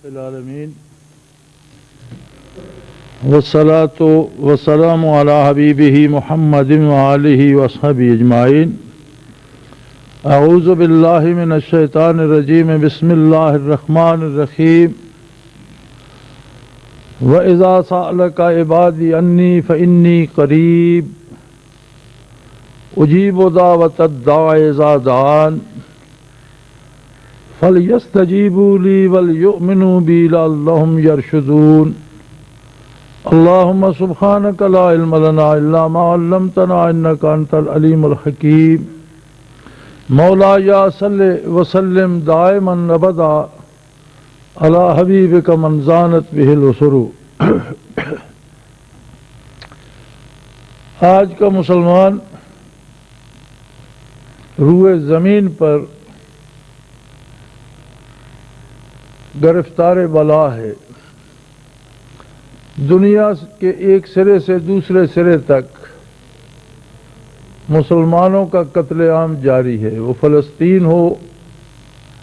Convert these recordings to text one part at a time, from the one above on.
العالمین والصلاة والسلام علی حبیبہ محمد وآلہ وصحبہ اجمعین۔ اعوذ باللہ من الشیطان الرجیم، بسم اللہ الرحمن الرحیم۔ وَإِذَا سَأَلَكَ عِبَادِي عَنِّي فَإِنِّي قَرِيبٌ أُجِيبُ دَعْوَةَ الدَّاعِ إِذَا دَعَانِ فَلْيَسْتَجِيبُوا لِي وَلْيُؤْمِنُوا بِي لَعَلَّهُمْ يَرْشُدُونَ۔ اللهم سبحانك لا علم لنا إلا ما علمتنا إنك أنت العليم الحكيم۔ مولاي صل وسلم دائما أبدا على حبيبك من زانت به الأسر۔ آج کا مسلمان روئے زمین پر گرفتار بلا ہے۔ دنیا کے ایک سرے سے دوسرے سرے تک مسلمانوں کا قتل عام جاری ہے، وہ فلسطین ہو،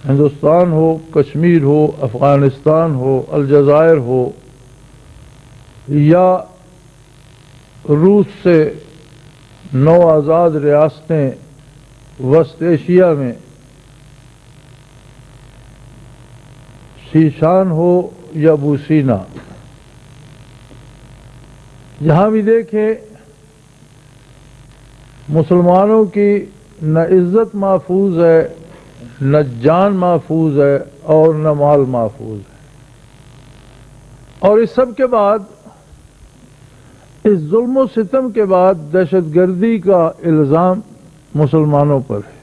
ہندوستان ہو، کشمیر ہو، افغانستان ہو، الجزائر ہو، یا روس سے 9 آزاد ریاستیں وسط ایشیا میں، شیشان ہو یا بوسینا، جہاں بھی دیکھیں مسلمانوں کی نہ عزت محفوظ ہے، نہ جان محفوظ ہے اور نہ مال محفوظ ہے۔ اور اس سب کے بعد، اس ظلم و ستم کے بعد دہشت گردی کا الزام مسلمانوں پر ہے۔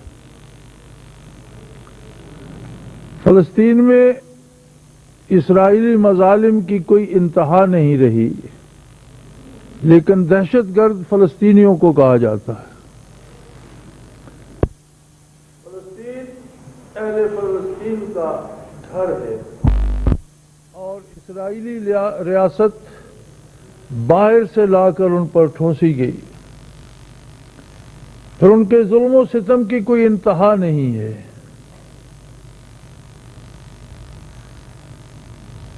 فلسطین میں اسرائیلی مظالم کی کوئی انتہا نہیں رہی، لیکن دہشت گرد فلسطینیوں کو کہا جاتا ہے۔ فلسطین اہل فلسطین کا گھر ہے اور اسرائیلی ریاست باہر سے لا کر ان پر ٹھونسی گئی، پھر ان کے ظلم و ستم کی کوئی انتہا نہیں ہے۔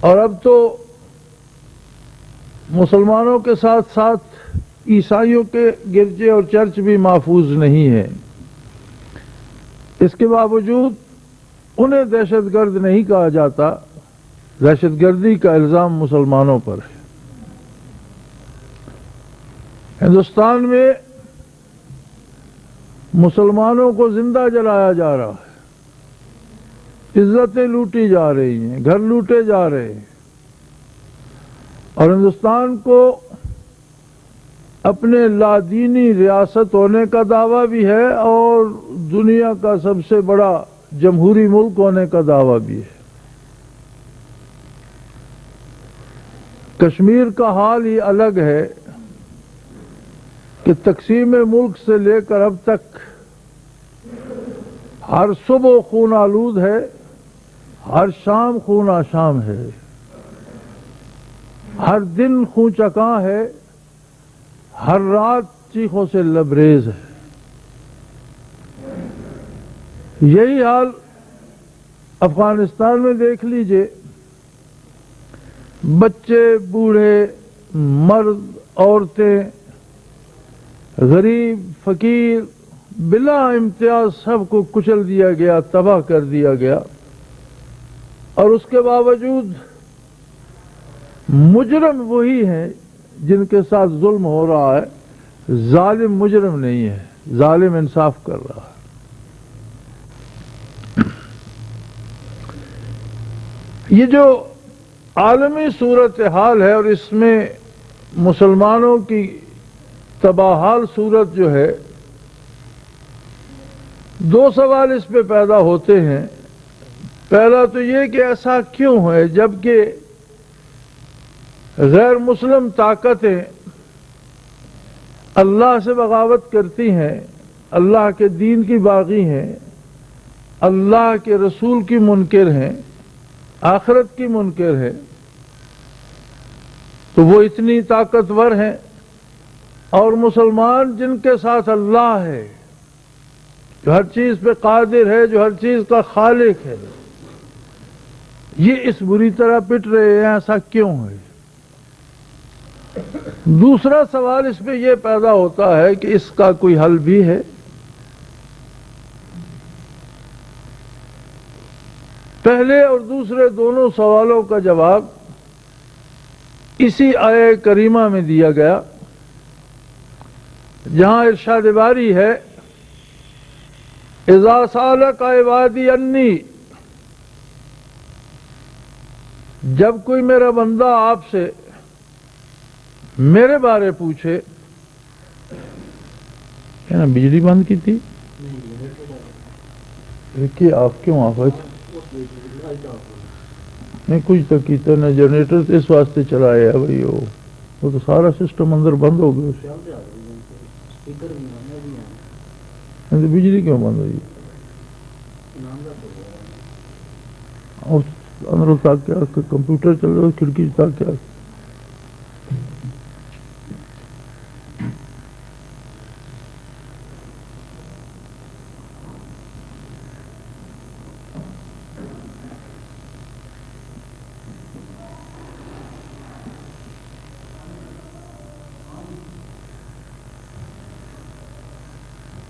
اور اب تو مسلمانوں کے ساتھ ساتھ عیسائیوں کے گرجے اور چرچ بھی محفوظ نہیں ہیں۔ اس کے باوجود انہیں دہشت گرد نہیں کہا جاتا، دہشت گردی کا الزام مسلمانوں پر ہے۔ ہندوستان میں مسلمانوں کو زندہ جلایا جا رہا ہے، عزتیں لوٹی جا رہی ہیں، گھر لوٹے جا رہے ہیں، اور ہندوستان کو اپنے لادینی ریاست ہونے کا دعویٰ بھی ہے اور دنیا کا سب سے بڑا جمہوری ملک ہونے کا دعویٰ بھی ہے۔ کشمیر کا حال ہی الگ ہے کہ تقسیم ملک سے لے کر اب تک ہر صبح خون آلود ہے، ہر شام خون آشام ہے، ہر دن خون چکاں ہے، ہر رات چیخوں سے لبریز ہے۔ یہی حال افغانستان میں دیکھ لیجئے، بچے، بوڑھے، مرد، عورتیں، غریب، فقیر، بلا امتیاز سب کو کچل دیا گیا، تباہ کر دیا گیا، اور اس کے باوجود مجرم وہی ہیں جن کے ساتھ ظلم ہو رہا ہے، ظالم مجرم نہیں ہے، ظالم انصاف کر رہا ہے۔ یہ جو عالمی صورتحال ہے اور اس میں مسلمانوں کی تباہال صورت جو ہے، 2 سوال اس پہ پیدا ہوتے ہیں۔ پہلا تو یہ کہ ایسا کیوں ہے جبکہ غیر مسلم طاقتیں اللہ سے بغاوت کرتی ہیں، اللہ کے دین کی باغی ہیں، اللہ کے رسول کی منکر ہیں، آخرت کی منکر ہیں، تو وہ اتنی طاقتور ہیں، اور مسلمان جن کے ساتھ اللہ ہے، جو ہر چیز پہ قادر ہے، جو ہر چیز کا خالق ہے، یہ اس بری طرح پٹ رہے ہیں، ایسا کیوں ہے؟ دوسرا سوال اس میں یہ پیدا ہوتا ہے کہ اس کا کوئی حل بھی ہے؟ پہلے اور دوسرے دونوں سوالوں کا جواب اسی آیہ کریمہ میں دیا گیا، جہاں ارشاد باری ہے اذا سالک عبادی انی، جب کوئی میرا بندہ آپ سے میرے بارے پوچھے، کیا نا بجلی بند کی تھی کہ آپ کیوں آفت نہیں کچھ تو کیتا نہ جنریٹر تو اس واسطے چلایا ہے بھائی، وہ تو سارا سسٹم اندر بند ہو گیا، بجلی کیوں بند ہوئی اور اندر تک کیا کمپیوٹر چل رہا ہے کھڑکی تک کیا؟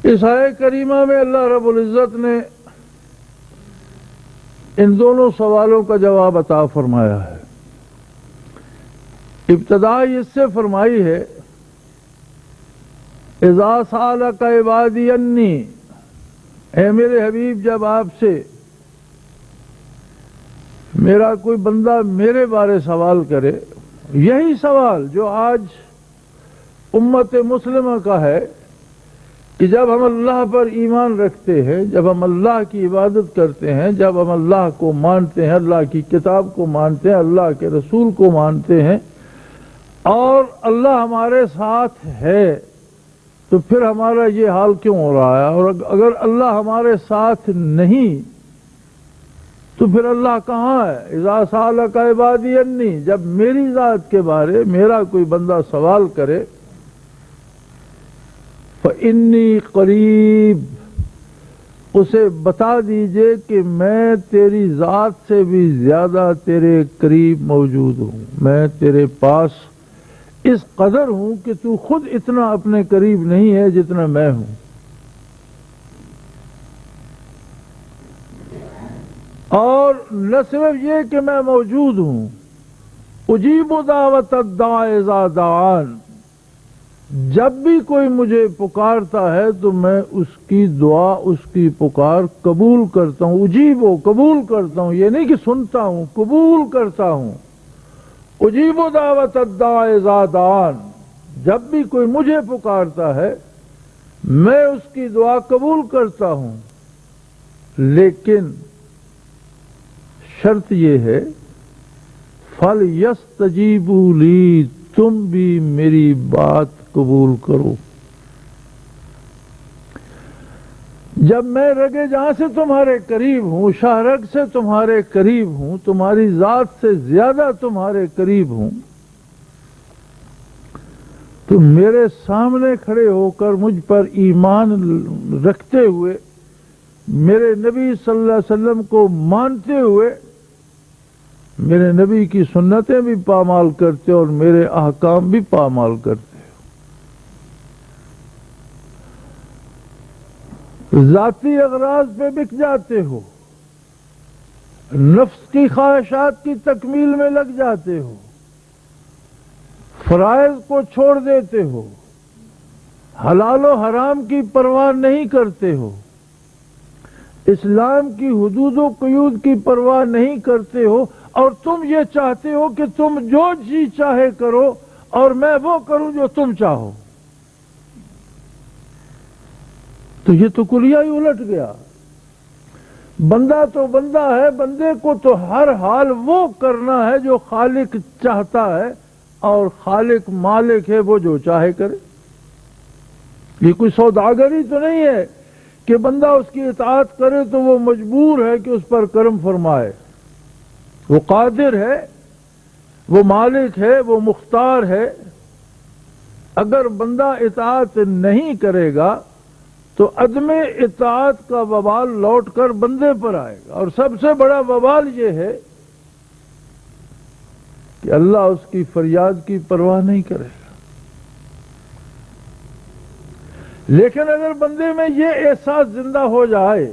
اس آیہ کریمہ میں اللہ رب العزت نے ان دونوں سوالوں کا جواب عطا فرمایا ہے۔ ابتدا اس سے فرمائی ہے اذا سالک عبادی انی، اے میرے حبیب جب آپ سے میرا کوئی بندہ میرے بارے سوال کرے، یہی سوال جو آج امت مسلمہ کا ہے کہ جب ہم اللہ پر ایمان رکھتے ہیں، جب ہم اللہ کی عبادت کرتے ہیں، جب ہم اللہ کو مانتے ہیں، اللہ کی کتاب کو مانتے ہیں، اللہ کے رسول کو مانتے ہیں، اور اللہ ہمارے ساتھ ہے، تو پھر ہمارا یہ حال کیوں ہو رہا ہے؟ اور اگر اللہ ہمارے ساتھ نہیں تو پھر اللہ کہاں ہے؟ اذا سالک عبادی انی، جب میری ذات کے بارے میرا کوئی بندہ سوال کرے، فإنی قریب، اسے بتا دیجئے کہ میں تیری ذات سے بھی زیادہ تیرے قریب موجود ہوں، میں تیرے پاس اس قدر ہوں کہ تو خود اتنا اپنے قریب نہیں ہے جتنا میں ہوں۔ اور نہ صرف یہ کہ میں موجود ہوں، اجیب دعوت الداع اذا دعان، جب بھی کوئی مجھے پکارتا ہے تو میں اس کی دعا، اس کی پکار قبول کرتا ہوں۔ اجیب و قبول کرتا ہوں، یہ نہیں کہ سنتا ہوں، قبول کرتا ہوں۔ اجیب دعوت الداع اذا دعان، جب بھی کوئی مجھے پکارتا ہے میں اس کی دعا قبول کرتا ہوں، لیکن شرط یہ ہے فَلْيَسْتَجِيبُوا لِي، تم بھی میری بات قبول کرو۔ جب میں رگے جہاں سے تمہارے قریب ہوں، شاہ رگ سے تمہارے قریب ہوں، تمہاری ذات سے زیادہ تمہارے قریب ہوں، تو میرے سامنے کھڑے ہو کر مجھ پر ایمان رکھتے ہوئے، میرے نبی صلی اللہ علیہ وسلم کو مانتے ہوئے، میرے نبی کی سنتیں بھی پامال کرتے اور میرے احکام بھی پامال کرتے، ذاتی اغراض پہ بک جاتے ہو، نفس کی خواہشات کی تکمیل میں لگ جاتے ہو، فرائض کو چھوڑ دیتے ہو، حلال و حرام کی پرواہ نہیں کرتے ہو، اسلام کی حدود و قیود کی پرواہ نہیں کرتے ہو، اور تم یہ چاہتے ہو کہ تم جو جی چاہے کرو اور میں وہ کروں جو تم چاہو، تو یہ تو کلیہ ہی الٹ گیا۔ بندہ تو بندہ ہے، بندے کو تو ہر حال وہ کرنا ہے جو خالق چاہتا ہے، اور خالق مالک ہے، وہ جو چاہے کرے۔ یہ کوئی سوداگری تو نہیں ہے کہ بندہ اس کی اطاعت کرے تو وہ مجبور ہے کہ اس پر کرم فرمائے۔ وہ قادر ہے، وہ مالک ہے، وہ مختار ہے۔ اگر بندہ اطاعت نہیں کرے گا تو عدم اطاعت کا وبال لوٹ کر بندے پر آئے گا، اور سب سے بڑا وبال یہ ہے کہ اللہ اس کی فریاد کی پرواہ نہیں کرے گا. لیکن اگر بندے میں یہ احساس زندہ ہو جائے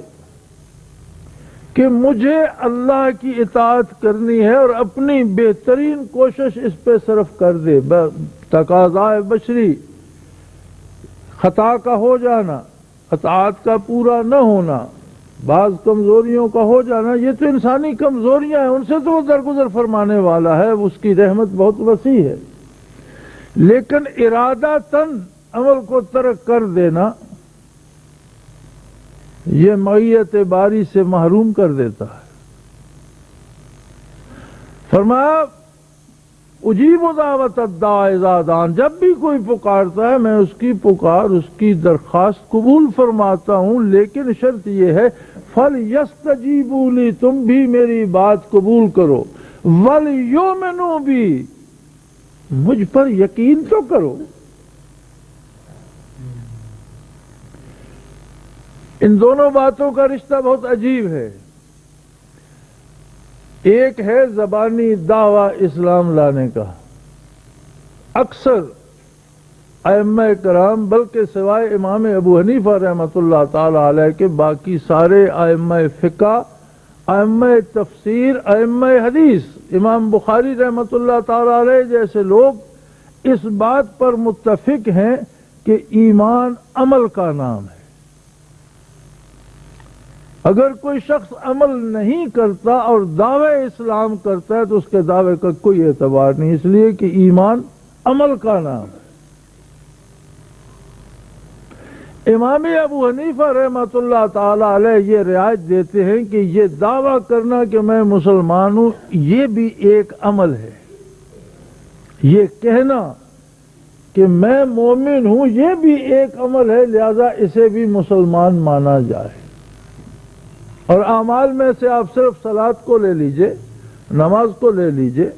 کہ مجھے اللہ کی اطاعت کرنی ہے اور اپنی بہترین کوشش اس پہ صرف کر دے، تقاضائے بشری، خطا کا ہو جانا، اطاعت کا پورا نہ ہونا، بعض کمزوریوں کا ہو جانا، یہ تو انسانی کمزوریاں ہیں، ان سے تو وہ درگزر فرمانے والا ہے، اس کی رحمت بہت وسیع ہے. لیکن ارادہ تن عمل کو ترک کر دینا یہ معیت باری سے محروم کر دیتا ہے. فرمایا اجیب دعوت الداع اذا دعان، جب بھی کوئی پکارتا ہے میں اس کی پکار، اس کی درخواست قبول فرماتا ہوں، لیکن شرط یہ ہے فَلْيَسْتَجِيبُوا لِي، تم بھی میری بات قبول کرو، وَلْيُؤْمِنُوا بِي، مجھ پر یقین تو کرو. ان دونوں باتوں کا رشتہ بہت عجیب ہے. ایک ہے زبانی دعویٰ اسلام لانے کا. اکثر ائمہ کرام، بلکہ سوائے امام ابو حنیفہ رحمۃ اللہ تعالی علیہ کے باقی سارے ائمہ فقہ، ائمہ تفسیر، ائمہ حدیث، امام بخاری رحمۃ اللہ تعالی علیہ جیسے لوگ اس بات پر متفق ہیں کہ ایمان عمل کا نام ہے. اگر کوئی شخص عمل نہیں کرتا اور دعوے اسلام کرتا ہے تو اس کے دعوے کا کوئی اعتبار نہیں، اس لیے کہ ایمان عمل کا نام ہے. امام ابو حنیفہ رحمۃ اللہ تعالی علیہ یہ رعایت دیتے ہیں کہ یہ دعویٰ کرنا کہ میں مسلمان ہوں یہ بھی ایک عمل ہے. یہ کہنا کہ میں مومن ہوں یہ بھی ایک عمل ہے، لہذا اسے بھی مسلمان مانا جائے. اور اعمال میں سے آپ صرف صلاۃ کو لے لیجئے، نماز کو لے لیجئے،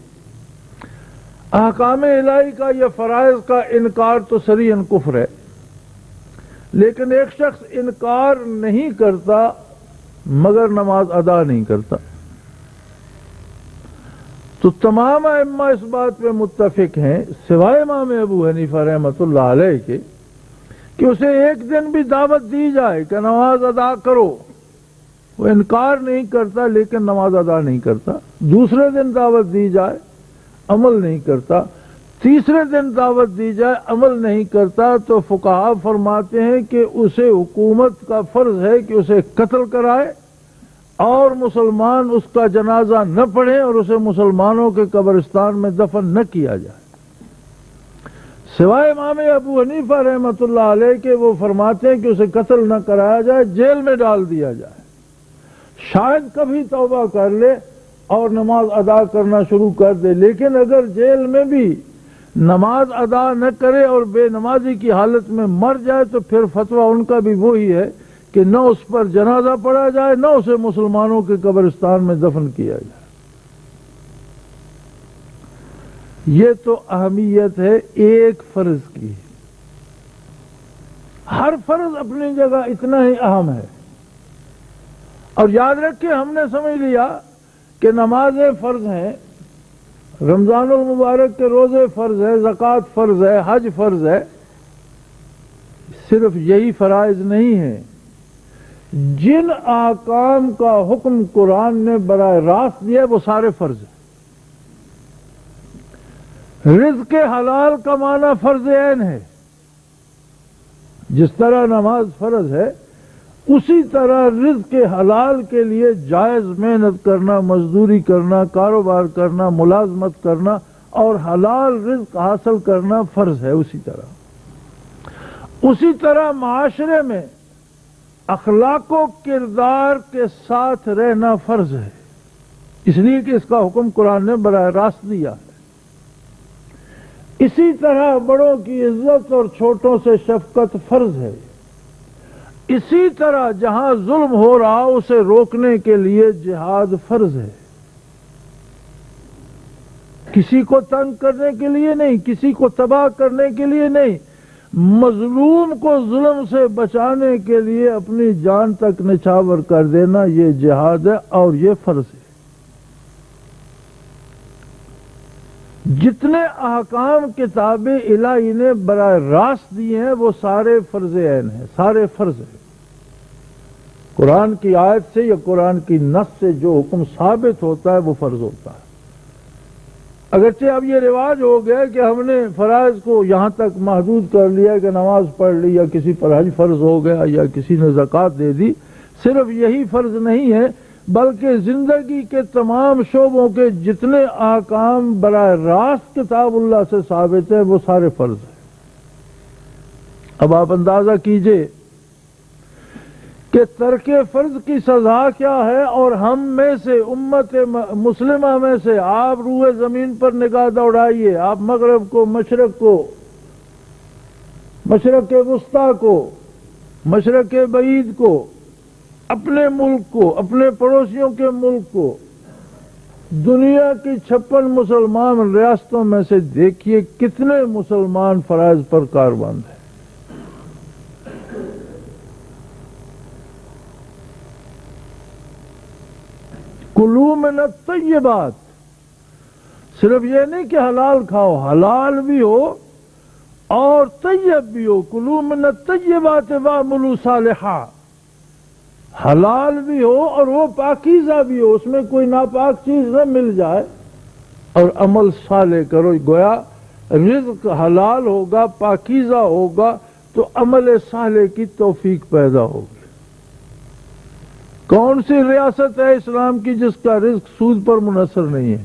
احکام الہی کا یا فرائض کا انکار تو صریحاً کفر ہے. لیکن ایک شخص انکار نہیں کرتا مگر نماز ادا نہیں کرتا، تو تمام ائمہ اس بات پہ متفق ہیں سوائے امام ابو حنیفہ رحمۃ اللہ علیہ کے کہ اسے ایک دن بھی دعوت دی جائے کہ نماز ادا کرو، وہ انکار نہیں کرتا لیکن نماز ادا نہیں کرتا. دوسرے دن دعوت دی جائے عمل نہیں کرتا، تیسرے دن دعوت دی جائے عمل نہیں کرتا، تو فقہا فرماتے ہیں کہ اسے حکومت کا فرض ہے کہ اسے قتل کرائے اور مسلمان اس کا جنازہ نہ پڑھیں اور اسے مسلمانوں کے قبرستان میں دفن نہ کیا جائے. سوائے امام ابو حنیفہ رحمۃ اللہ علیہ کے وہ فرماتے ہیں کہ اسے قتل نہ کرایا جائے، جیل میں ڈال دیا جائے، شاید کبھی توبہ کر لے اور نماز ادا کرنا شروع کر دے. لیکن اگر جیل میں بھی نماز ادا نہ کرے اور بے نمازی کی حالت میں مر جائے تو پھر فتویٰ ان کا بھی وہی ہے کہ نہ اس پر جنازہ پڑھا جائے نہ اسے مسلمانوں کے قبرستان میں دفن کیا جائے. یہ تو اہمیت ہے ایک فرض کی. ہر فرض اپنی جگہ اتنا ہی اہم ہے. اور یاد رکھیں ہم نے سمجھ لیا کہ نمازیں فرض ہیں، رمضان المبارک کے روزے فرض ہے، زکوٰۃ فرض ہے، حج فرض ہے. صرف یہی فرائض نہیں ہیں، جن احکام کا حکم قرآن نے براہ راست دیا وہ سارے فرض ہیں. رزق حلال کمانا فرض عین ہے. جس طرح نماز فرض ہے اسی طرح رزق حلال کے لیے جائز محنت کرنا، مزدوری کرنا، کاروبار کرنا، ملازمت کرنا اور حلال رزق حاصل کرنا فرض ہے. اسی طرح معاشرے میں اخلاق و کردار کے ساتھ رہنا فرض ہے، اس لیے کہ اس کا حکم قرآن نے براہ راست دیا ہے. اسی طرح بڑوں کی عزت اور چھوٹوں سے شفقت فرض ہے. اسی طرح جہاں ظلم ہو رہا اسے روکنے کے لیے جہاد فرض ہے. کسی کو تنگ کرنے کے لیے نہیں، کسی کو تباہ کرنے کے لیے نہیں، مظلوم کو ظلم سے بچانے کے لیے اپنی جان تک نچھاور کر دینا یہ جہاد ہے اور یہ فرض ہے. جتنے احکام کتاب الہی نے براہ راست دیے ہیں وہ سارے فرض عین ہیں، سارے فرض ہیں۔ قرآن کی آیت سے یا قرآن کی نص سے جو حکم ثابت ہوتا ہے وہ فرض ہوتا ہے۔ اگرچہ اب یہ رواج ہو گیا کہ ہم نے فرائض کو یہاں تک محدود کر لیا کہ نماز پڑھ لی یا کسی پر حج فرض ہو گیا یا کسی نے زکوٰۃ دے دی، صرف یہی فرض نہیں ہے بلکہ زندگی کے تمام شعبوں کے جتنے احکام براہ راست کتاب اللہ سے ثابت ہیں وہ سارے فرض ہیں۔ اب آپ اندازہ کیجئے کہ ترک فرض کی سزا کیا ہے، اور ہم میں سے امت مسلمہ میں سے آپ روئے زمین پر نگاہ دوڑائیے، آپ مغرب کو، مشرق وسطیٰ کو، مشرق بعید کو، اپنے ملک کو، اپنے پڑوسیوں کے ملک کو، دنیا کی 56 مسلمان ریاستوں میں سے دیکھیے کتنے مسلمان فرائض پر کاربند ہیں۔ کلوا من الطیبات، صرف یہ نہیں کہ حلال کھاؤ، حلال بھی ہو اور طیب بھی ہو۔ کلوا من الطیبات واعملوا صالحا، حلال بھی ہو اور وہ پاکیزہ بھی ہو، اس میں کوئی ناپاک چیز نہ مل جائے، اور عمل صالح کرو۔ گویا رزق حلال ہوگا، پاکیزہ ہوگا تو عمل صالح کی توفیق پیدا ہوگی۔ کون سی ریاست ہے اسلام کی جس کا رزق سود پر منحصر نہیں ہے؟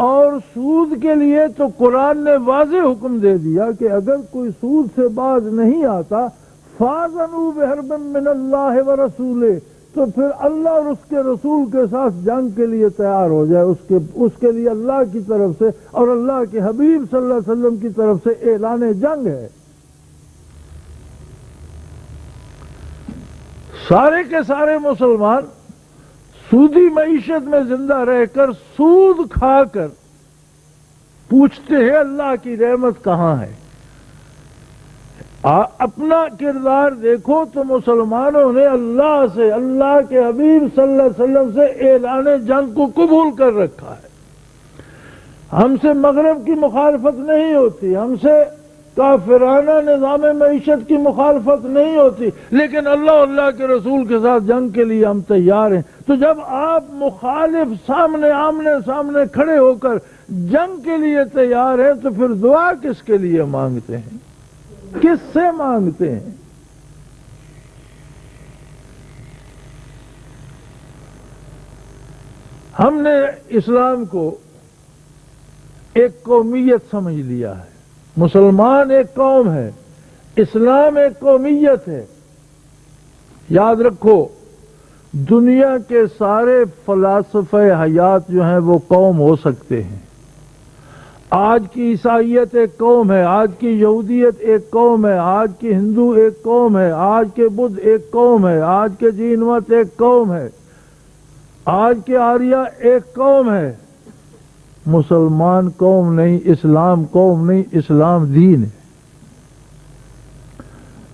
اور سود کے لیے تو قرآن نے واضح حکم دے دیا کہ اگر کوئی سود سے باز نہیں آتا فَآذَنُوا بِحَرْبٍ مِّنَ اللَّهِ وَرَسُولِهِ، تو پھر اللہ اور اس کے رسول کے ساتھ جنگ کے لیے تیار ہو جائے۔ اس کے لیے اللہ کی طرف سے اور اللہ کے حبیب صلی اللہ علیہ وسلم کی طرف سے اعلان جنگ ہے۔ سارے کے سارے مسلمان سودی معیشت میں زندہ رہ کر سود کھا کر پوچھتے ہیں اللہ کی رحمت کہاں ہے۔ اپنا کردار دیکھو تو مسلمانوں نے اللہ سے، اللہ کے حبیب صلی اللہ علیہ وسلم سے اعلان جنگ کو قبول کر رکھا ہے۔ ہم سے مغرب کی مخالفت نہیں ہوتی، ہم سے کافرانہ نظام معیشت کی مخالفت نہیں ہوتی، لیکن اللہ اور اللہ کے رسول کے ساتھ جنگ کے لیے ہم تیار ہیں۔ تو جب آپ مخالف آمنے سامنے کھڑے ہو کر جنگ کے لیے تیار ہیں تو پھر دعا کس کے لیے مانگتے ہیں؟ کس سے مانگتے ہیں؟ ہم نے اسلام کو ایک قومیت سمجھ لیا ہے۔ مسلمان ایک قوم ہے، اسلام ایک قومیت ہے۔ یاد رکھو دنیا کے سارے فلاسفہ حیات جو ہیں وہ قوم ہو سکتے ہیں۔ آج کی عیسائیت ایک قوم ہے، آج کی یہودیت ایک قوم ہے، آج کی ہندو ایک قوم ہے، آج کے بدھ ایک قوم ہے، آج کے جین مت ایک قوم ہے، آج کے آریہ ایک قوم ہے۔ مسلمان قوم نہیں، اسلام قوم نہیں، اسلام دین ہے۔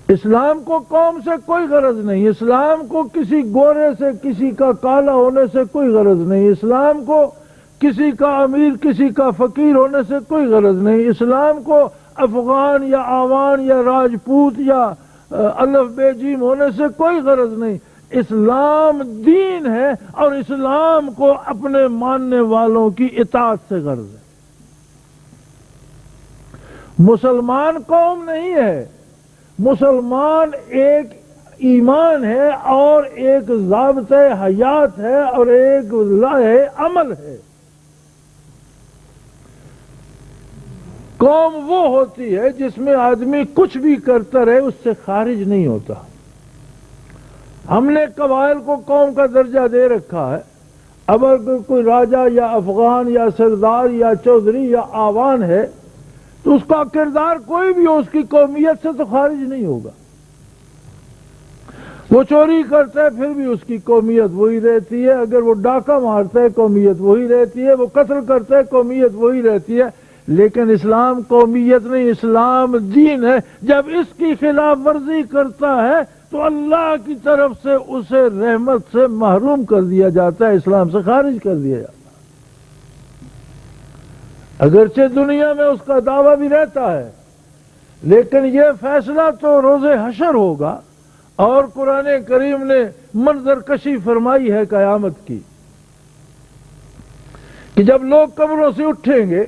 اسلام کو قوم سے کوئی غرض نہیں، اسلام کو کسی گورے سے، کسی کا کالا ہونے سے کوئی غرض نہیں، اسلام کو کسی کا امیر، کسی کا فقیر ہونے سے کوئی غرض نہیں، اسلام کو افغان یا آوان یا راجپوت یا الف بے جیم ہونے سے کوئی غرض نہیں۔ اسلام دین ہے اور اسلام کو اپنے ماننے والوں کی اطاعت سے غرض ہے۔ مسلمان قوم نہیں ہے، مسلمان ایک ایمان ہے اور ایک ضابطۂ حیات ہے اور ایک لائحہ عمل ہے۔ قوم وہ ہوتی ہے جس میں آدمی کچھ بھی کرتا رہے اس سے خارج نہیں ہوتا۔ ہم نے قبائل کو قوم کا درجہ دے رکھا ہے۔ اگر کوئی راجہ یا افغان یا سردار یا چودھری یا آوان ہے تو اس کا کردار کوئی بھی ہو، اس کی قومیت سے تو خارج نہیں ہوگا۔ وہ چوری کرتا ہے پھر بھی اس کی قومیت وہی رہتی ہے، اگر وہ ڈاکہ مارتا ہے قومیت وہی رہتی ہے، وہ قتل کرتا ہے قومیت وہی رہتی ہے۔ لیکن اسلام قومیت نہیں، اسلام دین ہے۔ جب اس کی خلاف ورزی کرتا ہے تو اللہ کی طرف سے اسے رحمت سے محروم کر دیا جاتا ہے، اسلام سے خارج کر دیا جاتا ہے۔ اگرچہ دنیا میں اس کا دعویٰ بھی رہتا ہے، لیکن یہ فیصلہ تو روز حشر ہوگا، اور قرآن کریم نے منظر کشی فرمائی ہے قیامت کی کہ جب لوگ قبروں سے اٹھیں گے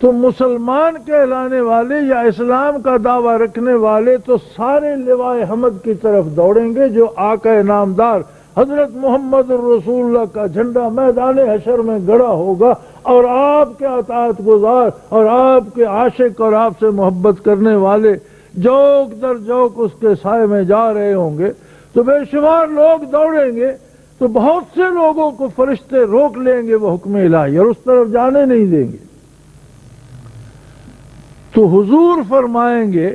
تو مسلمان کہلانے والے یا اسلام کا دعویٰ رکھنے والے تو سارے لوائے حمد کی طرف دوڑیں گے، جو آقا نامدار حضرت محمد رسول اللہ کا جھنڈا میدان حشر میں گڑا ہوگا، اور آپ کے اطاعت گزار اور آپ کے عاشق اور آپ سے محبت کرنے والے جوک در جوک اس کے سائے میں جا رہے ہوں گے، تو بے شمار لوگ دوڑیں گے، تو بہت سے لوگوں کو فرشتے روک لیں گے وہ حکم الہی، اور اس طرف جانے نہیں دیں گے۔ تو حضور فرمائیں گے،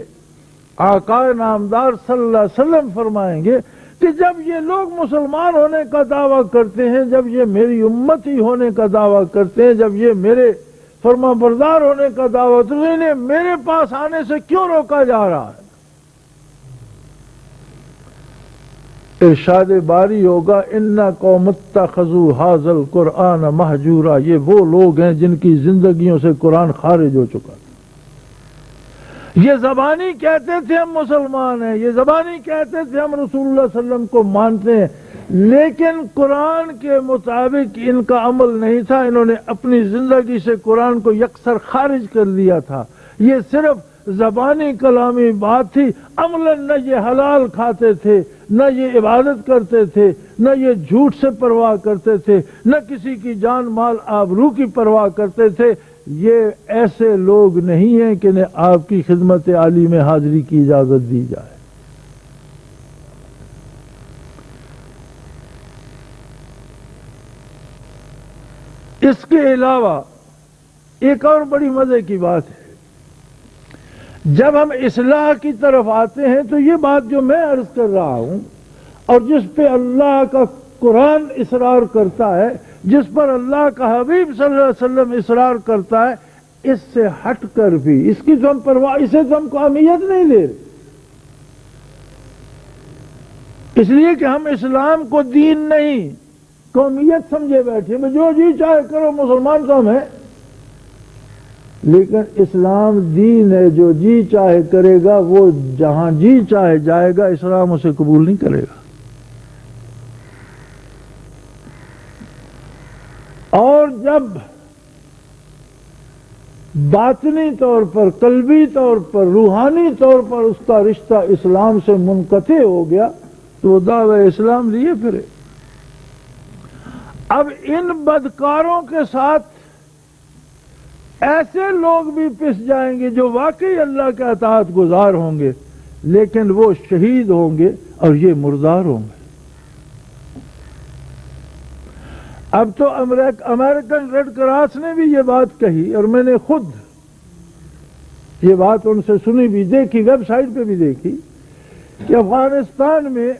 آقا نامدار صلی اللہ علیہ وسلم فرمائیں گے کہ جب یہ لوگ مسلمان ہونے کا دعویٰ کرتے ہیں، جب یہ میری امتی ہونے کا دعویٰ کرتے ہیں، جب یہ میرے فرما بردار ہونے کا دعویٰ، تو انہیں میرے پاس آنے سے کیوں روکا جا رہا ہے؟ ارشاد باری ہوگا اِنَّ قَوْمَ اتَّخَذُوا هَٰذَا الْقُرْآنَ مَهْجُورًا، یہ وہ لوگ ہیں جن کی زندگیوں سے قرآن خارج ہو چکا۔ یہ زبانی کہتے تھے ہم مسلمان ہیں، یہ زبانی کہتے تھے ہم رسول اللہ صلی اللہ علیہ وسلم کو مانتے ہیں، لیکن قرآن کے مطابق ان کا عمل نہیں تھا، انہوں نے اپنی زندگی سے قرآن کو یکسر خارج کر دیا تھا۔ یہ صرف زبانی کلامی بات تھی، عملاً نہ یہ حلال کھاتے تھے، نہ یہ عبادت کرتے تھے، نہ یہ جھوٹ سے پرواہ کرتے تھے، نہ کسی کی جان مال آبرو کی پرواہ کرتے تھے۔ یہ ایسے لوگ نہیں ہیں کہ انہیں آپ کی خدمت عالی میں حاضری کی اجازت دی جائے۔ اس کے علاوہ ایک اور بڑی مزے کی بات ہے، جب ہم اصلاح کی طرف آتے ہیں تو یہ بات جو میں عرض کر رہا ہوں اور جس پہ اللہ کا قرآن اصرار کرتا ہے، جس پر اللہ کا حبیب صلی اللہ علیہ وسلم اصرار کرتا ہے، اس سے ہٹ کر بھی اس کی تو ہم پرواہ، اسے تو ہم کو اہمیت نہیں دے رہے، اس لیے کہ ہم اسلام کو دین نہیں قومیت سمجھے بیٹھے، جو جی چاہے کرو، مسلمان تو ہم ہیں، لیکن اسلام دین ہے، جو جی چاہے کرے گا وہ جہاں جی چاہے جائے گا، اسلام اسے قبول نہیں کرے گا۔ اور جب باطنی طور پر، قلبی طور پر، روحانی طور پر اس کا رشتہ اسلام سے منقطع ہو گیا تو وہ دعوی اسلام لیے پھرے۔ اب ان بدکاروں کے ساتھ ایسے لوگ بھی پس جائیں گے جو واقعی اللہ کے اطاعت گزار ہوں گے، لیکن وہ شہید ہوں گے اور یہ مردار ہوں گے۔ اب تو امریکن ریڈ کراس نے بھی یہ بات کہی، اور میں نے خود یہ بات ان سے سنی بھی، دیکھی، ویب سائٹ پہ بھی دیکھی، کہ افغانستان میں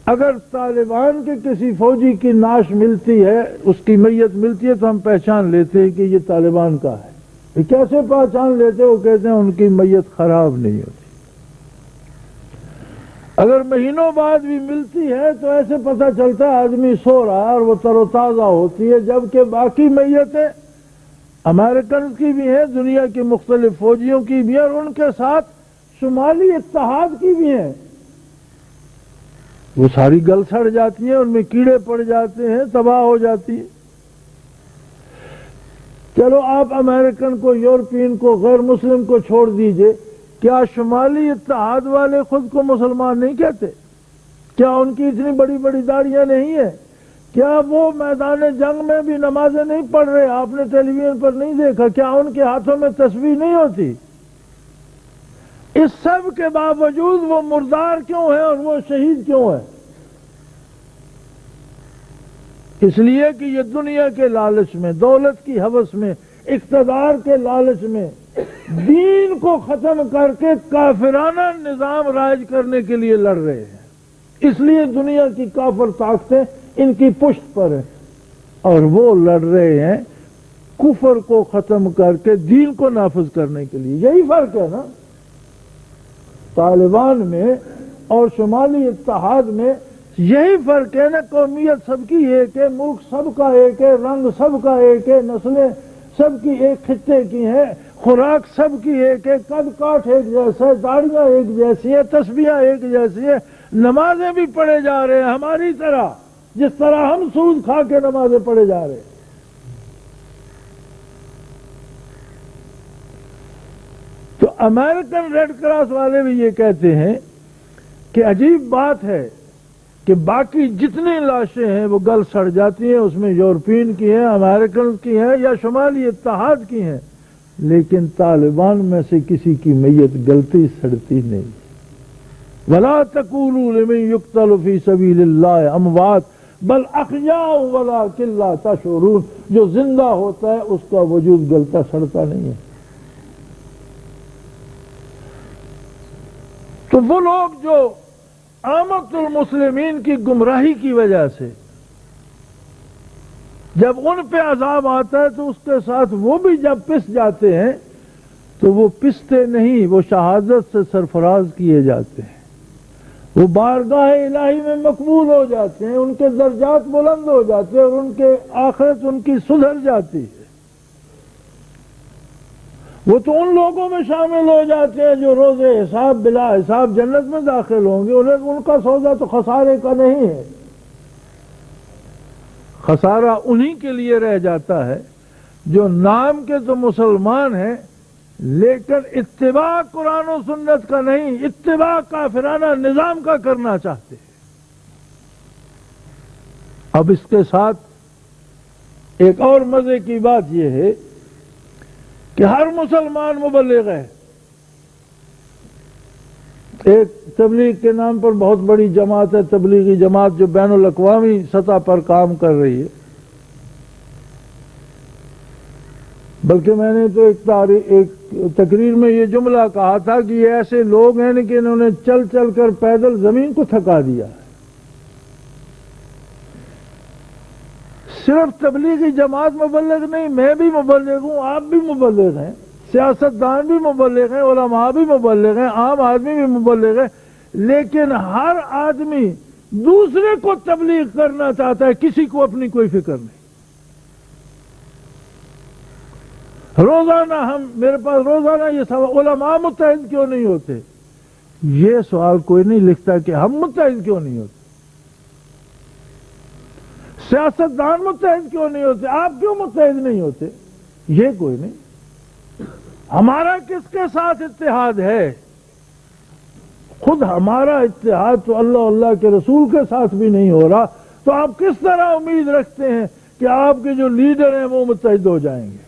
اگر طالبان کے کسی فوجی کی نعش ملتی ہے، اس کی میت ملتی ہے، تو ہم پہچان لیتے ہیں کہ یہ طالبان کا ہے۔ یہ کیسے پہچان لیتے؟ وہ کہتے ہیں ان کی میت خراب نہیں ہوتی۔ اگر مہینوں بعد بھی ملتی ہے تو ایسے پتہ چلتا ہے آدمی سو رہا ہے اور وہ تر و تازہ ہوتی ہے، جبکہ باقی میتیں امریکن کی بھی ہیں، دنیا کی مختلف فوجیوں کی بھی ہیں، اور ان کے ساتھ شمالی اتحاد کی بھی ہیں، وہ ساری گل سڑ جاتی ہیں، ان میں کیڑے پڑ جاتے ہیں، تباہ ہو جاتی ہے۔ چلو آپ امریکن کو، یورپین کو، غیر مسلم کو چھوڑ دیجئے، کیا شمالی اتحاد والے خود کو مسلمان نہیں کہتے؟ کیا ان کی اتنی بڑی بڑی داڑیاں نہیں ہیں؟ کیا وہ میدان جنگ میں بھی نمازیں نہیں پڑھ رہے؟ آپ نے ٹیلی ویژن پر نہیں دیکھا؟ کیا ان کے ہاتھوں میں تسبیح نہیں ہوتی؟ اس سب کے باوجود وہ مردار کیوں ہیں اور وہ شہید کیوں ہیں؟ اس لیے کہ یہ دنیا کے لالچ میں، دولت کی ہوس میں، اقتدار کے لالچ میں دین کو ختم کر کے کافرانہ نظام رائج کرنے کے لیے لڑ رہے ہیں۔ اس لیے دنیا کی کافر طاقتیں ان کی پشت پر ہیں، اور وہ لڑ رہے ہیں کفر کو ختم کر کے دین کو نافذ کرنے کے لیے۔ یہی فرق ہے نا طالبان میں اور شمالی اتحاد میں، یہی فرق ہے نا، قومیت سب کی ایک ہے، ملک سب کا ایک ہے، رنگ سب کا ایک ہے، نسلیں سب کی ایک خطے کی ہیں، خوراک سب کی ایک ہے، قد کاٹ ایک جیسا ہے، داڑیاں ایک جیسی ہے، تسبیحاں ایک جیسی ہے، نمازیں بھی پڑھے جا رہے ہیں ہماری طرح، جس طرح ہم سود کھا کے نمازیں پڑھے جا رہے ہیں۔ تو امریکن ریڈ کراس والے بھی یہ کہتے ہیں کہ عجیب بات ہے کہ باقی جتنی لاشیں ہیں وہ گل سڑ جاتی ہیں، اس میں یورپین کی ہیں، امریکن کی ہیں یا شمالی اتحاد کی ہیں، لیکن طالبان میں سے کسی کی میت گلتی سڑتی نہیں۔ وَلَا تَقُولُوا لِمَن يُقْتَلُ فِي سَبِيلِ اللَّهِ أَمْوَاتٌ بَلْ أَحْيَاءٌ وَلَٰكِن لَّا تَشْعُرُونَ۔ جو زندہ ہوتا ہے اس کا وجود گلتا سڑتا نہیں ہے۔ تو وہ لوگ جو عامت المسلمین کی گمراہی کی وجہ سے جب ان پہ عذاب آتا ہے تو اس کے ساتھ وہ بھی جب پس جاتے ہیں تو وہ پستے نہیں، وہ شہادت سے سرفراز کیے جاتے ہیں، وہ بارگاہ الہی میں مقبول ہو جاتے ہیں، ان کے درجات بلند ہو جاتے ہیں اور ان کے آخرت ان کی سدھر جاتی ہے۔ وہ تو ان لوگوں میں شامل ہو جاتے ہیں جو روز حساب بلا حساب جنت میں داخل ہوں گے، ان کا سودا تو خسارے کا نہیں ہے، خسارہ انہی کے لیے رہ جاتا ہے جو نام کے تو مسلمان ہیں لیکن اتباع قرآن و سنت کا نہیں، اتباع کافرانہ نظام کا کرنا چاہتے ہیں۔ اب اس کے ساتھ ایک اور مزے کی بات یہ ہے کہ ہر مسلمان مبلغ ہے۔ ایک تبلیغ کے نام پر بہت بڑی جماعت ہے، تبلیغی جماعت، جو بین الاقوامی سطح پر کام کر رہی ہے، بلکہ میں نے تو ایک تقریر میں یہ جملہ کہا تھا کہ یہ ایسے لوگ ہیں کہ انہوں نے چل چل کر پیدل زمین کو تھکا دیا ہے۔ صرف تبلیغی جماعت مبلغ نہیں، میں بھی مبلغ ہوں، آپ بھی مبلغ ہیں، سیاستدان بھی مبلغ ہیں، علماء بھی مبلغ ہیں، عام آدمی بھی مبلغ ہے، لیکن ہر آدمی دوسرے کو تبلیغ کرنا چاہتا ہے، کسی کو اپنی کوئی فکر نہیں۔ روزانہ میرے پاس روزانہ یہ سوال، علماء متحد کیوں نہیں ہوتے؟ یہ سوال کوئی نہیں لکھتا کہ ہم متحد کیوں نہیں ہوتے، سیاستدان متحد کیوں نہیں ہوتے، آپ کیوں متحد نہیں ہوتے، یہ کوئی نہیں۔ ہمارا کس کے ساتھ اتحاد ہے؟ خود ہمارا اتحاد تو اللہ کے رسول کے ساتھ بھی نہیں ہو رہا، تو آپ کس طرح امید رکھتے ہیں کہ آپ کے جو لیڈر ہیں وہ متحد ہو جائیں گے؟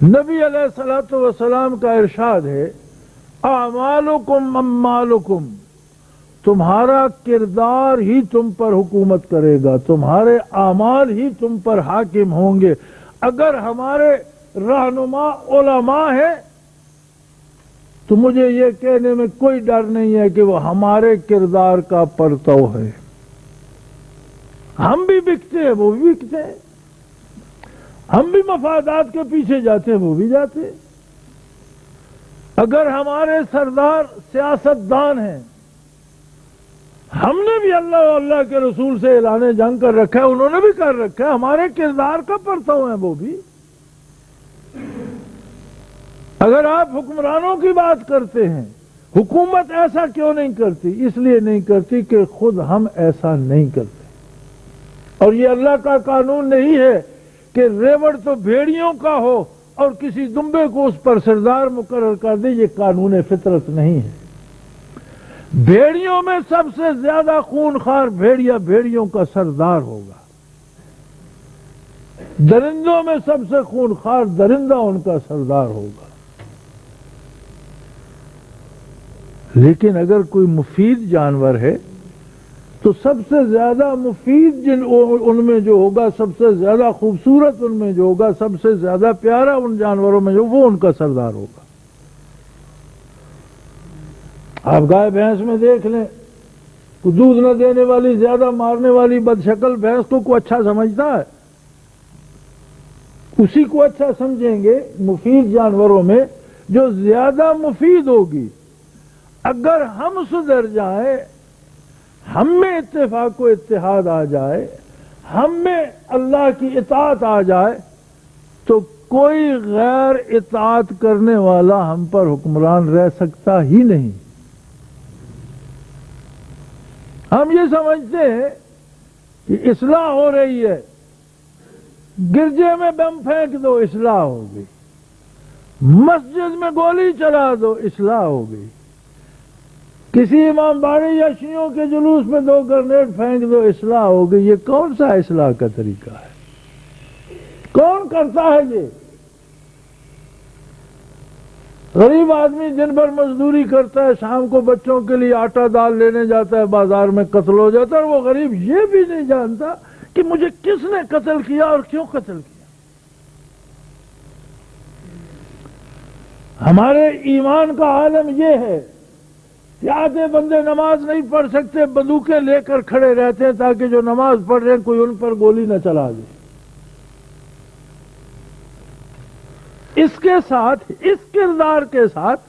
نبی علیہ الصلوۃ والسلام کا ارشاد ہے، اعمالکم اموالکم، تمہارا کردار ہی تم پر حکومت کرے گا، تمہارے اعمال ہی تم پر حاکم ہوں گے۔ اگر ہمارے رہنما علماء ہیں تو مجھے یہ کہنے میں کوئی ڈر نہیں ہے کہ وہ ہمارے کردار کا پرتو ہے۔ ہم بھی بکتے ہیں، وہ بھی بکتے ہیں، ہم بھی مفادات کے پیچھے جاتے ہیں، وہ بھی جاتے ہیں۔ اگر ہمارے سردار سیاستدان ہیں، ہم نے بھی اللہ و اللہ کے رسول سے اعلان جنگ کر رکھا ہے، انہوں نے بھی کر رکھا ہے، ہمارے کردار کا پرتو ہیں وہ بھی۔ اگر آپ حکمرانوں کی بات کرتے ہیں، حکومت ایسا کیوں نہیں کرتی؟ اس لیے نہیں کرتی کہ خود ہم ایسا نہیں کرتے، اور یہ اللہ کا قانون نہیں ہے کہ ریوڑ تو بھیڑیوں کا ہو اور کسی دمبے کو اس پر سردار مقرر کر دے، یہ قانون فطرت نہیں ہے۔ بھیڑیوں میں سب سے زیادہ خونخوار بھیڑیا بھیڑیوں کا سردار ہوگا، درندوں میں سب سے خونخوار درندہ ان کا سردار ہوگا۔ لیکن اگر کوئی مفید جانور ہے تو سب سے زیادہ مفید ان میں جو ہوگا، سب سے زیادہ خوبصورت ان میں جو ہوگا، سب سے زیادہ پیارا ان جانوروں میں جو، وہ ان کا سردار ہوگا۔ آپ گائے بھینس میں دیکھ لیں، دودھ نہ دینے والی، زیادہ مارنے والی بدشکل بھینس کو کوئی اچھا سمجھتا ہے؟ اسی کو اچھا سمجھیں گے مفید جانوروں میں جو زیادہ مفید ہوگی۔ اگر ہم سدھر جائیں، ہم میں اتفاق و اتحاد آ جائے، ہم میں اللہ کی اطاعت آ جائے، تو کوئی غیر اطاعت کرنے والا ہم پر حکمران رہ سکتا ہی نہیں۔ ہم یہ سمجھتے ہیں کہ اصلاح ہو رہی ہے، گرجے میں بم پھینک دو اصلاح ہو گئی، مسجد میں گولی چلا دو اصلاح ہو گئی، کسی امام باڑی یا شیعوں کے جلوس میں 2 گرنیڈ پھینک دو اصلاح ہو گئی۔ یہ کون سا اصلاح کا طریقہ ہے؟ کون کرتا ہے یہ؟ غریب آدمی دن بھر مزدوری کرتا ہے، شام کو بچوں کے لیے آٹا دال لینے جاتا ہے، بازار میں قتل ہو جاتا ہے، اور وہ غریب یہ بھی نہیں جانتا کہ مجھے کس نے قتل کیا اور کیوں قتل کیا۔ ہمارے ایمان کا عالم یہ ہے کہ آدھے بندے نماز نہیں پڑھ سکتے، بندوقیں لے کر کھڑے رہتے ہیں تاکہ جو نماز پڑھ رہے ہیں کوئی ان پر گولی نہ چلا دے۔ اس کے ساتھ، اس کردار کے ساتھ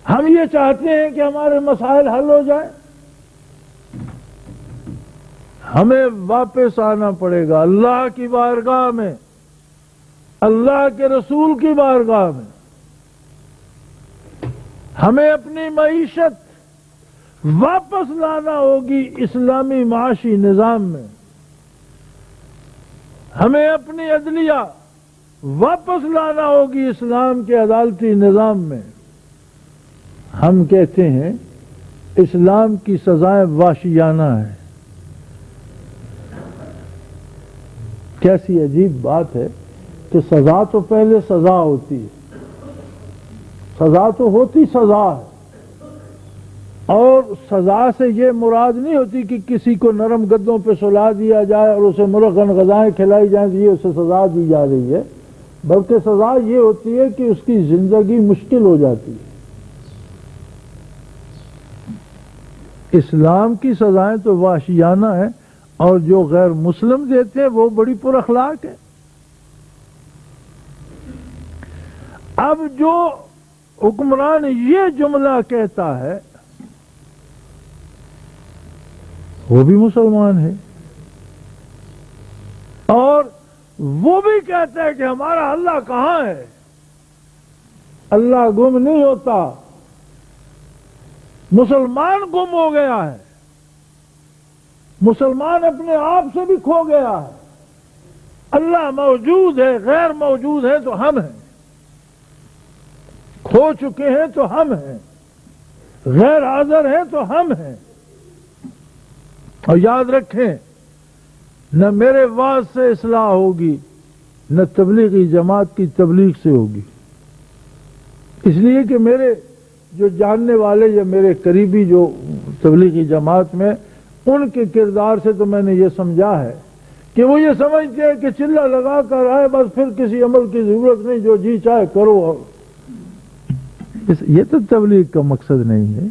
ہم یہ چاہتے ہیں کہ ہمارے مسائل حل ہو جائیں۔ ہمیں واپس آنا پڑے گا اللہ کی بارگاہ میں، اللہ کے رسول کی بارگاہ میں۔ ہمیں اپنی معیشت واپس لانا ہوگی اسلامی معاشی نظام میں، ہمیں اپنی عدلیہ واپس لانا ہوگی اسلام کے عدالتی نظام میں۔ ہم کہتے ہیں اسلام کی سزائیں وحشیانہ ہیں۔ کیسی عجیب بات ہے کہ سزا تو پہلے سزا ہوتی ہے، سزا تو ہوتی سزا ہے، اور سزا سے یہ مراد نہیں ہوتی کہ کسی کو نرم گدوں پہ سلا دیا جائے اور اسے مرغن غذائیں کھلائی جائیں تو یہ اسے سزا دی جا رہی ہے، بلکہ سزا یہ ہوتی ہے کہ اس کی زندگی مشکل ہو جاتی ہے۔ اسلام کی سزائیں تو وحشیانہ ہیں، اور جو غیر مسلم دیتے ہیں وہ بڑی پر اخلاق ہے۔ اب جو حکمران یہ جملہ کہتا ہے وہ بھی مسلمان ہے، اور وہ بھی کہتا ہے کہ ہمارا اللہ کہاں ہے؟ اللہ گم نہیں ہوتا، مسلمان گم ہو گیا ہے، مسلمان اپنے آپ سے بھی کھو گیا ہے۔ اللہ موجود ہے، غیر موجود ہے تو ہم ہیں، کھو چکے ہیں تو ہم ہیں، غیر حاضر ہیں تو ہم ہیں۔ اور یاد رکھیں، نہ میرے واعظ سے اصلاح ہوگی، نہ تبلیغی جماعت کی تبلیغ سے ہوگی، اس لیے کہ میرے جو جاننے والے یا میرے قریبی جو تبلیغی جماعت میں، ان کے کردار سے تو میں نے یہ سمجھا ہے کہ وہ یہ سمجھتے ہیں کہ چلہ لگا کر آئے بس، پھر کسی عمل کی ضرورت نہیں، جو جی چاہے کرو۔ یہ تو تبلیغ کا مقصد نہیں ہے،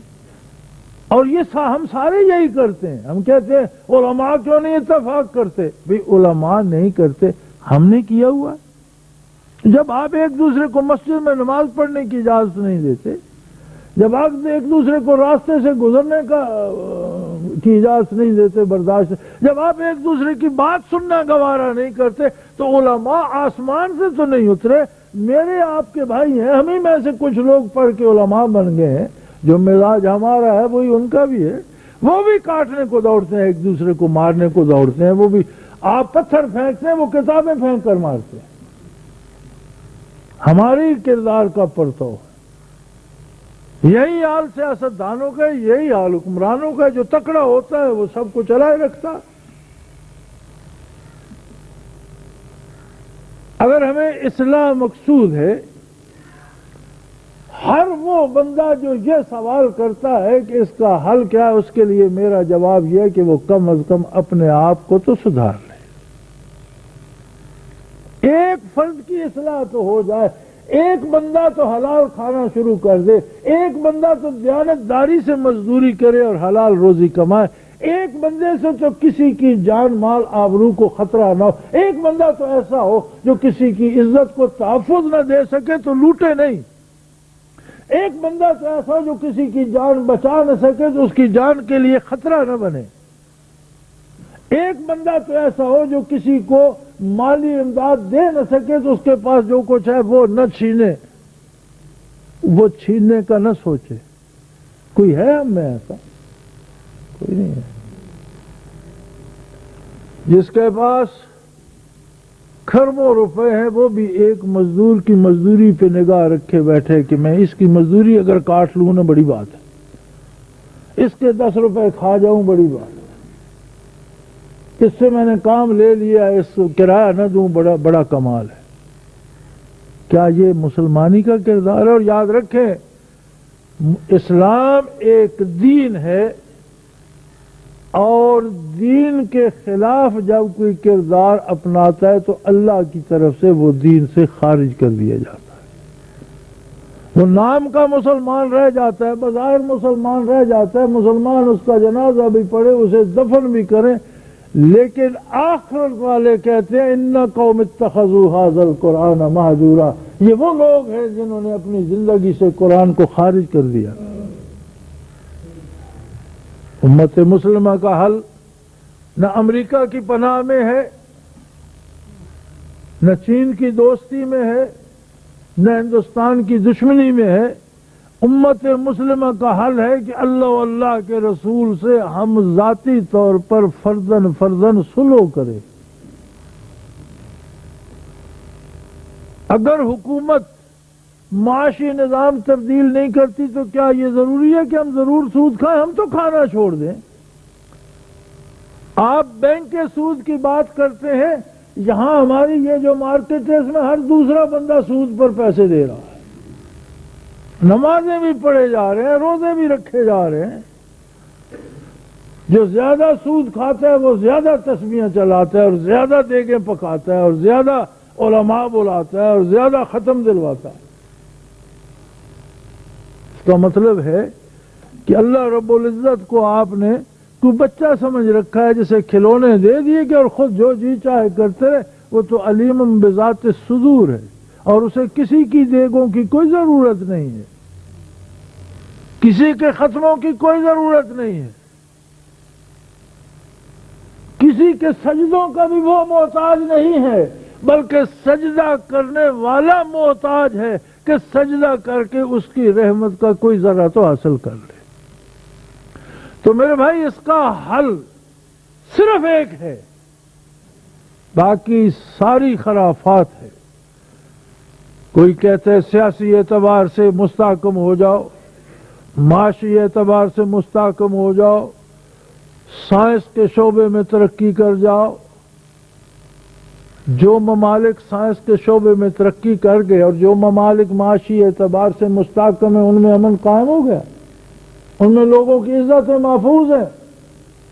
اور یہ ہم سارے یہی کرتے ہیں۔ ہم کہتے ہیں علماء کیوں نہیں اتفاق کرتے؟ بھئی علماء نہیں کرتے، ہم نے کیا ہوا ہے۔ جب آپ ایک دوسرے کو مسجد میں نماز پڑھنے کی اجازت نہیں دیتے، جب آپ ایک دوسرے کو راستے سے گزرنے کی اجازت نہیں دیتے، برداشت، جب آپ ایک دوسرے کی بات سننا گوارا نہیں کرتے، تو علماء آسمان سے تو نہیں اترے، میرے آپ کے بھائی ہیں، ہم ہی میں سے کچھ لوگ پڑھ کے علماء بن گئے ہیں۔ جو مزاج ہمارا ہے وہی ان کا بھی ہے، وہ بھی کاٹنے کو دوڑتے ہیں، ایک دوسرے کو مارنے کو دوڑتے ہیں، وہ بھی آپ پتھر پھینکتے ہیں، وہ کتابیں پھینک کر مارتے ہیں۔ ہماری کردار کا پرتو ہے۔ یہی حال سیاستدانوں کا، یہی حال حکمرانوں کا، جو تکڑا ہوتا ہے وہ سب کو چلائے رکھتا۔ اگر ہمیں اصلاح مقصود ہے، ہر وہ بندہ جو یہ سوال کرتا ہے کہ اس کا حل کیا ہے، اس کے لیے میرا جواب یہ ہے کہ وہ کم از کم اپنے آپ کو تو سدھار لے۔ ایک فرد کی اصلاح تو ہو جائے، ایک بندہ تو حلال کھانا شروع کر دے، ایک بندہ تو دیانتداری سے مزدوری کرے اور حلال روزی کمائے، ایک بندے سے تو کسی کی جان مال آبرو کو خطرہ نہ ہو، ایک بندہ تو ایسا ہو جو کسی کی عزت کو تحفظ نہ دے سکے تو لوٹے نہیں، ایک بندہ تو ایسا جو کسی کی جان بچا نہ سکے تو اس کی جان کے لیے خطرہ نہ بنے، ایک بندہ تو ایسا ہو جو کسی کو مالی امداد دے نہ سکے تو اس کے پاس جو کچھ ہے وہ نہ چھینے، وہ چھیننے کا نہ سوچے۔ کوئی ہے ہم میں ایسا؟ کوئی نہیں ہے۔ جس کے پاس کھربوں روپے ہیں وہ بھی ایک مزدور کی مزدوری پہ نگاہ رکھے بیٹھے کہ میں اس کی مزدوری اگر کاٹ لوں نا بڑی بات ہے، اس کے 10 روپے کھا جاؤں بڑی بات ہے، اس سے میں نے کام لے لیا، اس کو کرایہ نہ دوں بڑا کمال ہے۔ کیا یہ مسلمانی کا کردار ہے؟ اور یاد رکھیں اسلام ایک دین ہے، اور دین کے خلاف جب کوئی کردار اپناتا ہے تو اللہ کی طرف سے وہ دین سے خارج کر دیا جاتا ہے۔ وہ نام کا مسلمان رہ جاتا ہے، بظاہر مسلمان رہ جاتا ہے، مسلمان اس کا جنازہ بھی پڑھے، اسے دفن بھی کریں، لیکن آخرت والے کہتے ہیں اِنَّ قَوْمِ اتَّخَذُوا هَذَا الْقُرْآنَ مَهْجُورًا، یہ وہ لوگ ہیں جنہوں نے اپنی زندگی سے قرآن کو خارج کر دیا۔ امت مسلمہ کا حل نہ امریکہ کی پناہ میں ہے، نہ چین کی دوستی میں ہے، نہ ہندوستان کی دشمنی میں ہے۔ امت مسلمہ کا حل ہے کہ اللہ و اللہ کے رسول سے ہم ذاتی طور پر فردن صلح کریں۔ اگر حکومت معاشی نظام تبدیل نہیں کرتی تو کیا یہ ضروری ہے کہ ہم ضرور سود کھائیں؟ ہم تو کھانا چھوڑ دیں۔ آپ بینک کے سود کی بات کرتے ہیں، یہاں ہماری یہ جو مارکیٹ ہے اس میں ہر دوسرا بندہ سود پر پیسے دے رہا ہے، نمازیں بھی پڑھے جا رہے ہیں، روزے بھی رکھے جا رہے ہیں۔ جو زیادہ سود کھاتا ہے وہ زیادہ تسبیحیں چلاتا ہے اور زیادہ دیگیں پکاتا ہے اور زیادہ علماء بلاتا ہے اور زیادہ ختم دلواتا ہے۔ اس کا مطلب ہے کہ اللہ رب العزت کو آپ نے کوئی بچہ سمجھ رکھا ہے جسے کھلونے دے دیے کہ اور خود جو جی چاہے کرتے رہے۔ وہ تو علیم بذات الصدور ہے، اور اسے کسی کی دیگوں کی کوئی ضرورت نہیں ہے، کسی کے ختموں کی کوئی ضرورت نہیں ہے، کسی کے سجدوں کا بھی وہ محتاج نہیں ہے، بلکہ سجدہ کرنے والا محتاج ہے کہ سجدہ کر کے اس کی رحمت کا کوئی ذرہ تو حاصل کر لے۔ تو میرے بھائی اس کا حل صرف ایک ہے، باقی ساری خرافات ہے۔ کوئی کہتے ہیں سیاسی اعتبار سے مستحکم ہو جاؤ، معاشی اعتبار سے مستحکم ہو جاؤ، سائنس کے شعبے میں ترقی کر جاؤ۔ جو ممالک سائنس کے شعبے میں ترقی کر گئے اور جو ممالک معاشی اعتبار سے مستحکم ہیں ان میں امن قائم ہو گیا، ان میں لوگوں کی عزت محفوظ ہے،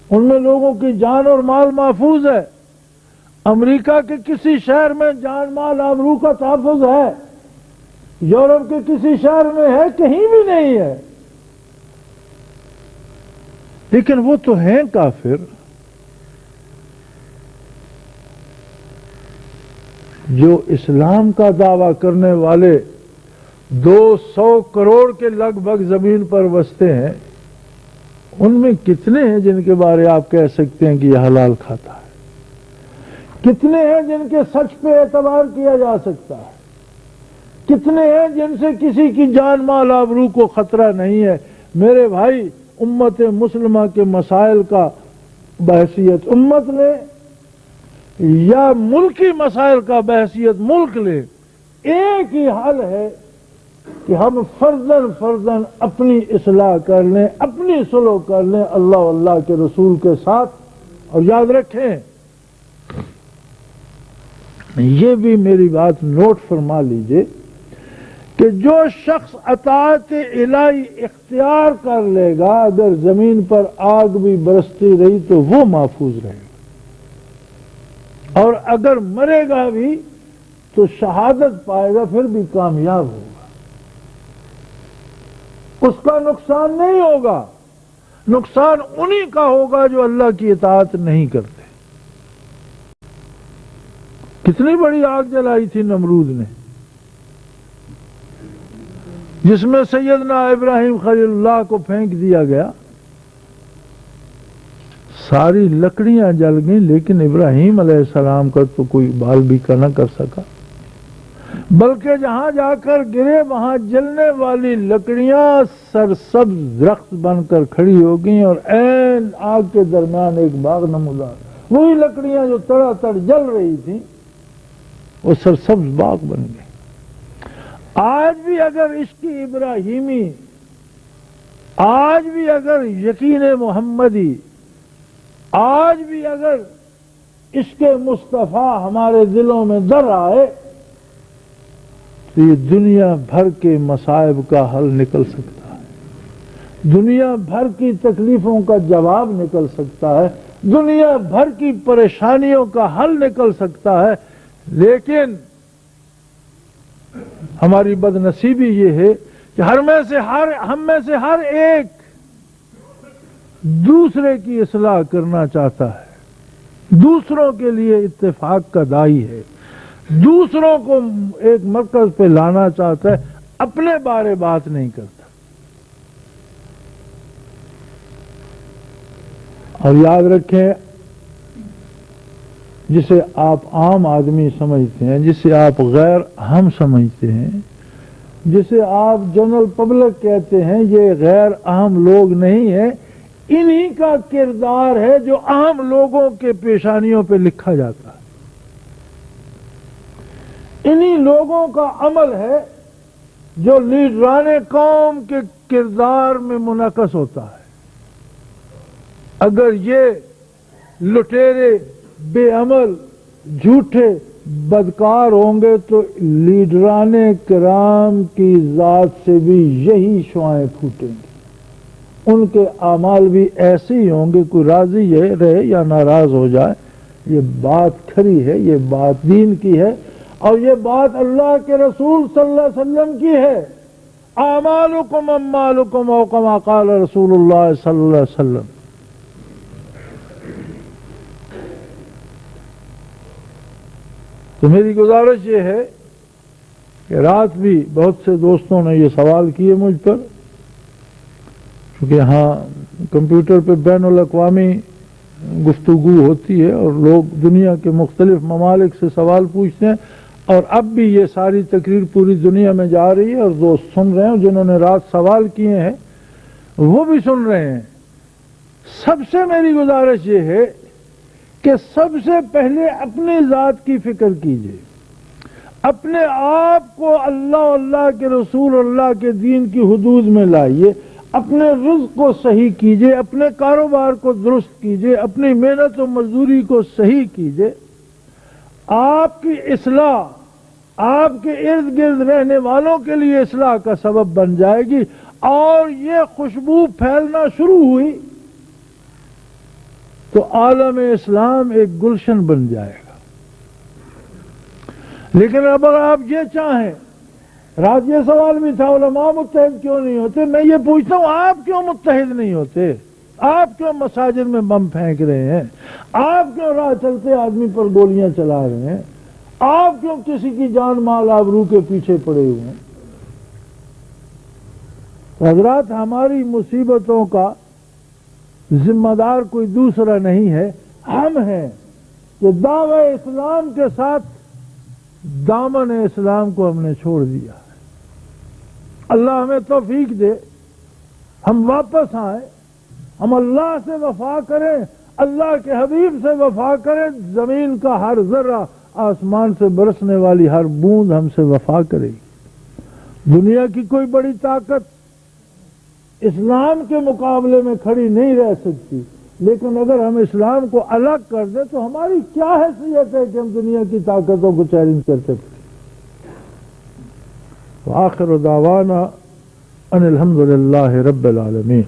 ان میں لوگوں کی جان اور مال محفوظ ہے۔ امریکہ کے کسی شہر میں جان مال آبرو کا تحفظ ہے، یورپ کے کسی شہر میں ہے؟ کہیں بھی نہیں ہے۔ لیکن وہ تو ہیں کافر جو اسلام کا دعویٰ کرنے والے 200 کروڑ کے لگ بھگ زمین پر بستے ہیں۔ ان میں کتنے ہیں جن کے بارے آپ کہہ سکتے ہیں کہ یہ حلال کھاتا ہے؟ کتنے ہیں جن کے سچ پہ اعتبار کیا جا سکتا ہے؟ کتنے ہیں جن سے کسی کی جان مال آبرو کو خطرہ نہیں ہے؟ میرے بھائی امت مسلمہ کے مسائل کا بحثیت امت نے یا ملکی مسائل کا بحثیت ملک لے، ایک ہی حل ہے کہ ہم فرداً اپنی اصلاح کر لیں، اپنی صلح کر لیں اللہ و اللہ کے رسول کے ساتھ۔ اور یاد رکھیں، یہ بھی میری بات نوٹ فرما لیجئے کہ جو شخص اطاعت الہی اختیار کر لے گا اگر زمین پر آگ بھی برستی رہی تو وہ محفوظ رہے گا، اور اگر مرے گا بھی تو شہادت پائے گا، پھر بھی کامیاب ہوگا، اس کا نقصان نہیں ہوگا۔ نقصان انہی کا ہوگا جو اللہ کی اطاعت نہیں کرتے۔ کتنی بڑی آگ جلائی تھی نمرود نے، جس میں سیدنا ابراہیم خلیل اللہ کو پھینک دیا گیا، ساری لکڑیاں جل گئیں، لیکن ابراہیم علیہ السلام کا تو کوئی بال بھی نہ کر سکا، بلکہ جہاں جا کر گرے وہاں جلنے والی لکڑیاں سرسبز درخت بن کر کھڑی ہو گئیں، اور عین آگ کے درمیان ایک باغ نمودار، وہی لکڑیاں جو تڑا تڑ جل رہی تھیں وہ سرسبز باغ بن گئے۔ آج بھی اگر عشق ابراہیمی، آج بھی اگر یقین محمدی، آج بھی اگر عشق مصطفیٰ ہمارے دلوں میں در آئے تو یہ دنیا بھر کے مصائب کا حل نکل سکتا ہے، دنیا بھر کی تکلیفوں کا جواب نکل سکتا ہے، دنیا بھر کی پریشانیوں کا حل نکل سکتا ہے۔ لیکن ہماری بد نصیبی یہ ہے کہ ہم میں سے ہر ایک دوسرے کی اصلاح کرنا چاہتا ہے، دوسروں کے لیے اتفاق کا داعی ہے، دوسروں کو ایک مرکز پہ لانا چاہتا ہے، اپنے بارے بات نہیں کرتا۔ اور یاد رکھیں، جسے آپ عام آدمی سمجھتے ہیں، جسے آپ غیر اہم سمجھتے ہیں، جسے آپ جنرل پبلک کہتے ہیں، یہ غیر اہم لوگ نہیں ہیں، انہی کا کردار ہے جو اہم لوگوں کے پیشانیوں پہ لکھا جاتا ہے، انہی لوگوں کا عمل ہے جو لیڈران قوم کے کردار میں منعکس ہوتا ہے۔ اگر یہ لٹیرے، بے عمل، جھوٹے، بدکار ہوں گے تو لیڈران کرام کی ذات سے بھی یہی شعائیں پھوٹیں گی، ان کے اعمال بھی ایسے ہی ہوں گے، کوئی راضی رہے یا ناراض ہو جائے۔ یہ بات کھری ہے، یہ بات دین کی ہے، اور یہ بات اللہ کے رسول صلی اللہ علیہ وسلم کی ہے۔ اعمالکم اموالکم او کما قال رسول اللہ صلی اللہ علیہ وسلم۔ تو میری گزارش یہ ہے کہ رات بھی بہت سے دوستوں نے یہ سوال کیے مجھ پر، کیونکہ یہاں کمپیوٹر پہ بین الاقوامی گفتگو ہوتی ہے اور لوگ دنیا کے مختلف ممالک سے سوال پوچھتے ہیں، اور اب بھی یہ ساری تقریر پوری دنیا میں جا رہی ہے، اور دوست سن رہے ہیں، جنہوں نے رات سوال کیے ہیں وہ بھی سن رہے ہیں۔ سب سے میری گزارش یہ ہے کہ سب سے پہلے اپنی ذات کی فکر کیجئے، اپنے آپ کو اللہ، اللہ کے رسول، اللہ کے دین کی حدود میں لائیے، اپنے رزق کو صحیح کیجئے، اپنے کاروبار کو درست کیجئے، اپنی محنت و مزدوری کو صحیح کیجئے۔ آپ کی اصلاح آپ کے ارد گرد رہنے والوں کے لیے اصلاح کا سبب بن جائے گی، اور یہ خوشبو پھیلنا شروع ہوئی تو عالم اسلام ایک گلشن بن جائے گا۔ لیکن اگر آپ یہ چاہیں، رات یہ سوال بھی تھا علماء متحد کیوں نہیں ہوتے، میں یہ پوچھتا ہوں آپ کیوں متحد نہیں ہوتے؟ آپ کیوں مساجد میں بم پھینک رہے ہیں؟ آپ کیوں راہ چلتے آدمی پر گولیاں چلا رہے ہیں؟ آپ کیوں کسی کی جان مال آبرو کے پیچھے پڑے ہوئے ہیں؟ حضرات، ہماری مصیبتوں کا ذمہ دار کوئی دوسرا نہیں ہے، ہم ہیں کہ دعوی اسلام کے ساتھ دامن اسلام کو ہم نے چھوڑ دیا ہے۔ اللہ ہمیں توفیق دے، ہم واپس آئیں، ہم اللہ سے وفا کریں، اللہ کے حبیب سے وفا کریں، زمین کا ہر ذرہ، آسمان سے برسنے والی ہر بوند ہم سے وفا کرے گی۔ دنیا کی کوئی بڑی طاقت اسلام کے مقابلے میں کھڑی نہیں رہ سکتی، لیکن اگر ہم اسلام کو الگ کر دیں تو ہماری کیا حیثیت ہے کہ ہم دنیا کی طاقتوں کو چیلنج کرتے پھریں۔ وآخر دعوانا ان الحمد للہ رب العالمین۔